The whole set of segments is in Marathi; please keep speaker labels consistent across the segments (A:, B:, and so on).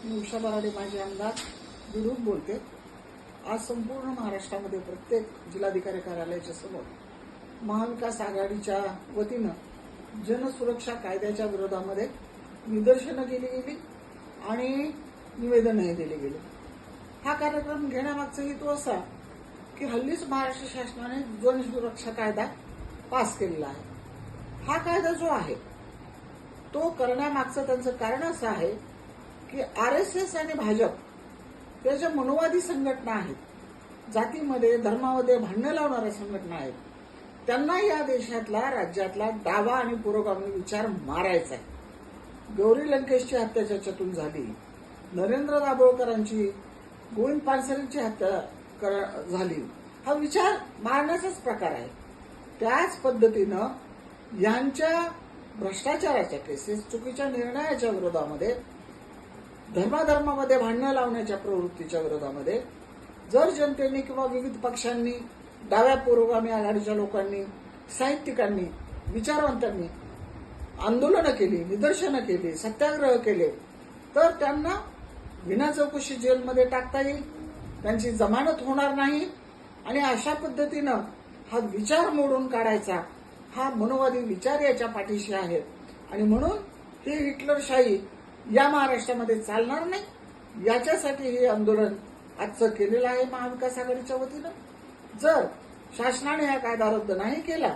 A: मी उषा बराडे माजी आमदार विरुद्ध बोलते। आज संपूर्ण महाराष्ट्रामध्ये प्रत्येक जिल्हाधिकारी कार्यालयाच्या समोर महाविकास आघाडीच्या वतीनं जनसुरक्षा कायद्याच्या विरोधामध्ये निदर्शनं केली गेली आणि निवेदनही दिले गेले। हा कार्यक्रम घेण्यामागचा हेतू असा की हल्लीच महाराष्ट्र शासनाने जनसुरक्षा कायदा पास केलेला आहे। हा कायदा जो आहे तो करण्यामागचं त्यांचं कारण असं आहे की आरएसएस आणि भाजप त्या ज्या मनोवादी संघटना आहेत, जातीमध्ये धर्मामध्ये भांडणं लावणाऱ्या संघटना आहेत, त्यांना या देशातला राज्यातला डावा आणि पुरोगामी विचार मारायचा आहे। गौरी लंकेशची हत्या ज्याच्यातून झाली, नरेंद्र दाभोळकरांची, गोविंद पानसरेंची हत्या झाली, हा विचार मारण्याचाच प्रकार आहे। त्याच पद्धतीनं यांच्या भ्रष्टाचाराच्या केसेस, चुकीच्या निर्णयाच्या विरोधामध्ये, धर्माधर्मामध्ये भांडणं लावण्याच्या प्रवृत्तीच्या विरोधामध्ये जर जनतेने किंवा विविध पक्षांनी, डाव्या पुरोगामी आघाडीच्या लोकांनी, साहित्यिकांनी, विचारवंतांनी आंदोलनं केली, निदर्शनं केली, सत्याग्रह केले तर त्यांना विना चौकशी जेलमध्ये टाकता येईल, त्यांची जमानत होणार नाही आणि अशा पद्धतीनं हा विचार मोडून काढायचा, हा मनोवादी विचार याच्या पाठीशी आहेत आणि म्हणून ही हिटलरशाही या महाराष्ट्रामध्ये चालणार नाही। याच्यासाठी हे आंदोलन आजचं केलेलं आहे महाविकास आघाडीच्या वतीनं। जर शासनाने हा कायदा रद्द नाही केला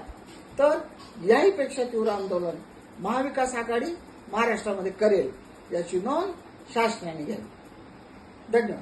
A: तर याहीपेक्षा तीव्र आंदोलन महाविकास आघाडी महाराष्ट्रामध्ये करेल, याची नोंद शासनाने घ्यावी। धन्यवाद।